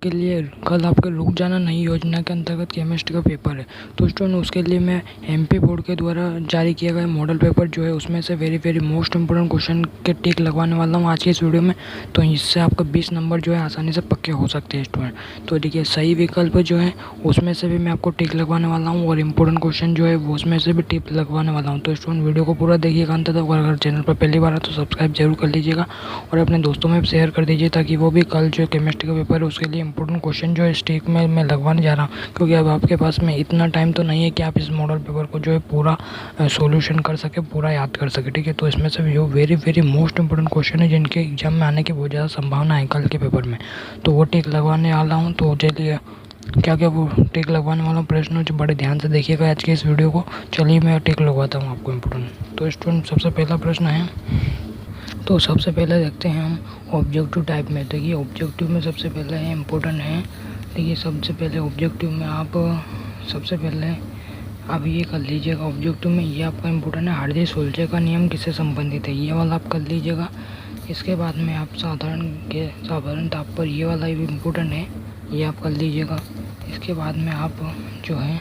के लिए कल आपके रुक जाना नई योजना के अंतर्गत केमिस्ट्री का पेपर है। तो स्टूडेंट उसके लिए मैं एमपी बोर्ड के द्वारा जारी किया गया मॉडल पेपर जो है उसमें से वेरी मोस्ट इंपोर्टेंट क्वेश्चन के टिक लगवाने वाला हूँ आज के इस वीडियो में। तो इससे आपका 20 नंबर जो है आसानी से पक्के हो सकते हैं स्टूडेंट। तो देखिए सही विकल्प जो है उसमें से भी मैं आपको टिक लगवाने वाला हूँ और इम्पोर्टेंट क्वेश्चन जो है वो उसमें से भी टिक लगवाने वाला हूँ। तो स्टूडेंट वीडियो को पूरा देखिएगा अंत तक, और अगर चैनल पर पहली बार है तो सब्सक्राइब जरूर कर लीजिएगा और अपने दोस्तों में शेयर कर दीजिए ताकि वो भी कल जो केमिस्ट्री का पेपर है उसके लिए इंपॉर्टेंट क्वेश्चन जो है स्टिक में मैं लगवाने जा रहा हूँ। क्योंकि अब आपके पास में इतना टाइम तो नहीं है कि आप इस मॉडल पेपर को जो है पूरा सॉल्यूशन कर सके, पूरा याद कर सके, ठीक है। तो इसमें से जो वेरी मोस्ट इंपोर्टेंट क्वेश्चन है जिनके एग्जाम में आने की बहुत ज़्यादा संभावना है कल के पेपर में, तो वो टिक लगवाने वाला हूँ। तो चलिए क्या क्या वो टिक लगवाने वाला प्रश्न जो बड़े ध्यान से देखिएगा आज के इस वीडियो को। चलिए मैं टिक लगवाता हूँ आपको इम्पोर्टेंट। तो स्टूडेंट सबसे पहला प्रश्न है, तो सबसे पहले देखते हैं हम ऑब्जेक्टिव टाइप में। देखिए ऑब्जेक्टिव में सबसे पहले है इम्पोर्टेंट है। देखिए सबसे पहले ऑब्जेक्टिव में आप सबसे पहले आप ये कर लीजिएगा। ऑब्जेक्टिव में ये आपका इम्पोर्टेंट है, हार्डी सोल्जर का नियम किससे संबंधित है, ये वाला आप कर लीजिएगा। इसके बाद में आप साधारण ताप पर ये वाला भी इम्पोर्टेंट है, ये आप कर लीजिएगा। इसके बाद में आप जो है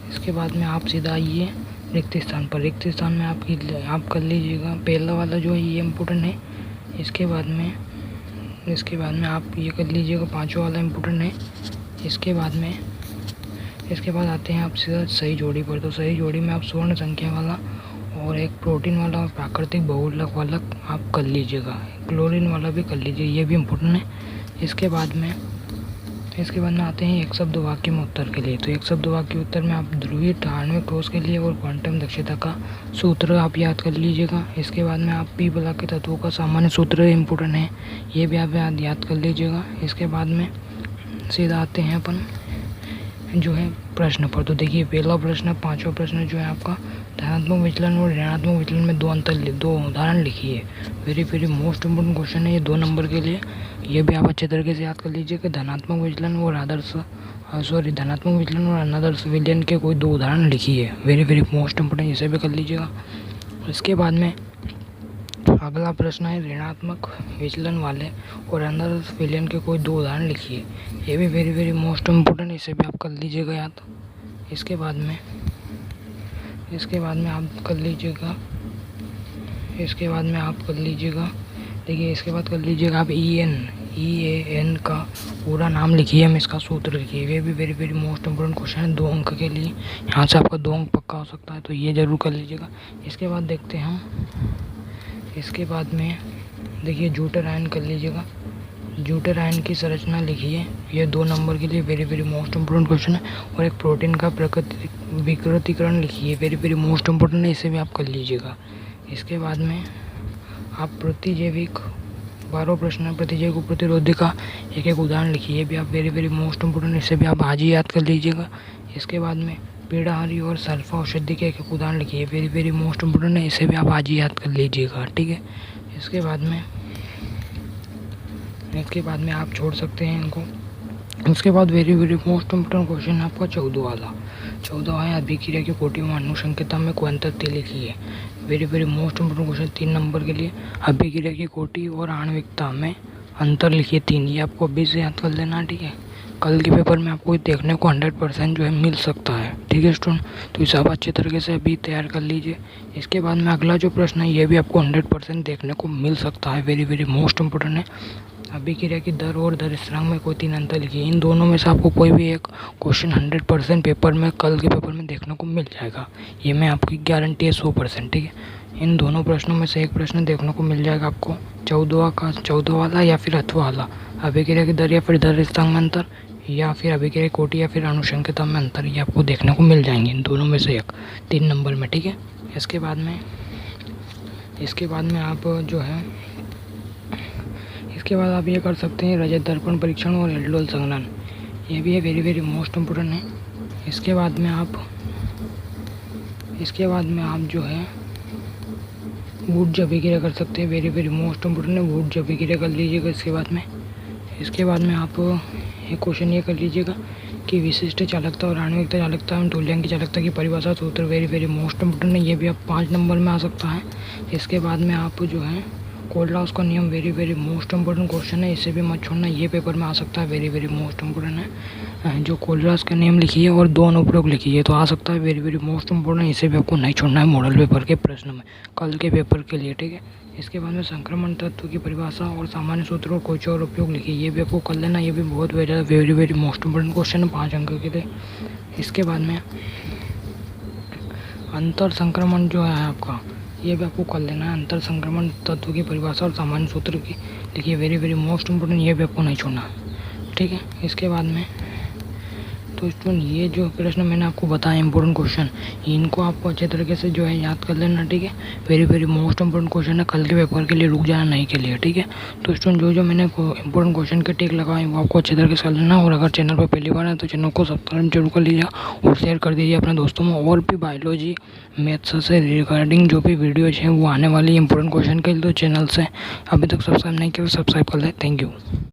इसके बाद में आप सीधा आइए रिक्त स्थान पर। रिक्त स्थान में आप कर लीजिएगा पहला वाला जो है ये इम्पोर्टेंट है। इसके बाद में आप ये कर लीजिएगा पांचवा वाला इम्पोर्टेंट है। इसके बाद आते हैं आप सीधा सही जोड़ी पर। तो सही जोड़ी में आप स्वर्ण संख्या वाला और एक प्रोटीन वाला और प्राकृतिक बहुलक वाला आप कर लीजिएगा। क्लोरीन वाला भी कर लीजिए, ये भी इम्पोर्टेंट है। इसके बाद में आते हैं एक शब्द वाक्य में उत्तर के लिए। तो एक शब्द वाक्य उत्तर में आप ध्रुवीय आणविक ठोस के लिए और क्वांटम दक्षता का सूत्र आप याद कर लीजिएगा। इसके बाद में आप पी ब्लॉक के तत्वों का सामान्य सूत्र इम्पोर्टेंट है, ये भी आप याद कर लीजिएगा। इसके बाद में सीधा आते हैं अपन जो है प्रश्न पर। तो देखिए पहला प्रश्न, पांचवा प्रश्न जो है आपका धनात्मक विचलन और ऋणात्मक विचलन में दो उदाहरण लिखिए। वेरी मोस्ट इम्पोर्टेंट क्वेश्चन है ये 2 नंबर के लिए, ये भी आप अच्छे तरीके से याद कर लीजिए कि धनात्मक विचलन और अनादर्श विलयन के कोई 2 उदाहरण लिखिए। वेरी मोस्ट इम्पोर्टेंट, इसे भी कर लीजिएगा। इसके बाद में अगला प्रश्न है ऋणात्मक विचलन वाले और अनादर्श विलयन के कोई 2 उदाहरण लिखिए। ये भी वेरी मोस्ट इम्पोर्टेंट, इसे भी आप कर लीजिएगा याद। इसके बाद में आप कर लीजिएगा देखिए इसके बाद कर लीजिएगा आप EAN का पूरा नाम लिखिए, हम इसका सूत्र लिखिए। ये भी वेरी मोस्ट इम्पोर्टेंट क्वेश्चन है 2 अंक के लिए, यहाँ से आपका 2 अंक पक्का हो सकता है, तो ये जरूर कर लीजिएगा। इसके बाद देखते हैं हम, इसके बाद में देखिए जूटर आयन कर लीजिएगा। जूटर आयन की संरचना लिखिए, ये 2 नंबर के लिए वेरी मोस्ट इम्पोर्टेंट क्वेश्चन है। और एक प्रोटीन का विकृतीकरण लिखिए, वेरी मोस्ट इम्पोर्टेंट है, इसे भी आप कर लीजिएगा। इसके बाद में आप प्रतिजैविक 12 प्रश्न प्रतिजैविक प्रतिरोधी का एक उदाहरण लिखिए, भी आप वेरी मोस्ट इम्पोर्टेंट, इसे भी आप आज ही याद कर लीजिएगा। इसके बाद में पीड़ाहारी और सल्फा औषधि के एक उदाहरण लिखिए, वेरी मोस्ट इम्पोर्टेंट है, इसे भी आप आज ही याद कर लीजिएगा, ठीक है। इसके बाद में आप छोड़ सकते हैं इनको। उसके बाद वेरी मोस्ट इम्पोर्टेंट क्वेश्चन है आपका 14 है अभिक्रिया की कोटि में अनुसंख्यता में कोई अंतर लिखिए। Very most important question 3 number के लिए, अभिक्रिया की कोटि और आणविकता में अंतर लिखिए 3, ये आपको अभी से याद कर लेना, ठीक है। कल के पेपर में आपको देखने को 100% जो है मिल सकता है, ठीक है स्टूडेंट। तो इसे आप अच्छे तरीके से अभी तैयार कर लीजिए। इसके बाद में अगला जो प्रश्न है ये भी आपको 100% देखने को मिल सकता है, वेरी मोस्ट इम्पोर्टेंट है। अभिक्रिया की दर और दर स्थिरांक में कोई 3 अंतर लिखिए। इन दोनों में से आपको कोई भी एक क्वेश्चन 100% पेपर में कल के पेपर में देखने को मिल जाएगा, ये मैं आपकी गारंटी है 100%, ठीक है। इन दोनों प्रश्नों में से एक प्रश्न देखने को मिल जाएगा आपको 14 वाला या फिर 8वां वाला, अभिक्रिया की दर या फिर दर स्थिरांक में अंतर, या फिर अभिक्रिया कोटि या फिर अनुसंख्यता में अंतर, ये आपको देखने को मिल जाएंगे इन दोनों में से एक 3 नंबर में, ठीक है। इसके बाद में आप जो है इसके बाद आप ये कर सकते हैं रजत दर्पण परीक्षण और एल्डोल संघनन, ये भी है वेरी मोस्ट इम्पोर्टेंट है। इसके बाद में आप जो है वुड्ज अभिक्रिया कर सकते हैं, वेरी मोस्ट इम्पोर्टेंट है, वुड्ज अभिक्रिया कर लीजिएगा। इसके बाद में आप एक क्वेश्चन ये कर लीजिएगा कि विशिष्ट चालकता और आणविकता चालकता एवं तुल्यांक की चालकता की परिभाषा सूत्र, वेरी मोस्ट इम्पोर्टेंट है, ये भी आप 5 नंबर में आ सकता है। इसके बाद में आप जो है कोल्ड-लॉज का नियम वेरी मोस्ट इम्पोर्टेंट क्वेश्चन है, इसे भी मत छोड़ना, ये पेपर में आ सकता है, वेरी मोस्ट इम्पोर्टेंट है। जो कोल्ड-लॉज का नियम लिखिए और दो अनुप्रयोग लिखिए तो आ सकता है, वेरी मोस्ट इम्पोर्टेंट है, इसे भी आपको नहीं छोड़ना है मॉडल पेपर के प्रश्न में कल के पेपर के लिए, ठीक है। इसके बाद में संक्रमण तत्व की परिभाषा और सामान्य सूत्र और कुछ और उपयोग लिखिए, ये भी आपको कर लेना, ये भी बहुत वेरी मोस्ट इम्पोर्टेंट क्वेश्चन है 5 अंक के लिए। इसके बाद में अंतर संक्रमण जो है आपका, ये भी आपको कर लेना है, अंतर संक्रमण तत्व की परिभाषा और सामान्य सूत्र की लिखिए, वेरी मोस्ट इम्पोर्टेंट, ये भी आपको नहीं छोड़ना, ठीक है। इसके बाद में तो स्टूडेंट ये जो प्रश्न मैंने आपको बताया इंपॉर्टेंट क्वेश्चन, इनको आपको अच्छे तरीके से जो है याद कर लेना, ठीक है। वेरी मोस्ट इम्पोर्टेंट क्वेश्चन है कल के पेपर के लिए, रुक जाना नहीं के लिए, ठीक है। तो स्टूडेंट जो मैंने इंपॉर्टेंट क्वेश्चन के टिक लगाए वो आपको अच्छे तरीके से कर लेना, और अगर चैनल पर पहली बार है तो चैनल को सब्सक्राइब जरूर कर लीजिए और शेयर कर दीजिए अपने दोस्तों में। और भी बायोलॉजी मैथ्स से रिगार्डिंग जो भी वीडियोज हैं वो आने वाली इंपॉर्टेंट क्वेश्चन के लिए, तो चैनल से अभी तक सब्सक्राइब नहीं किया तो सब्सक्राइब कर लें। Thank you.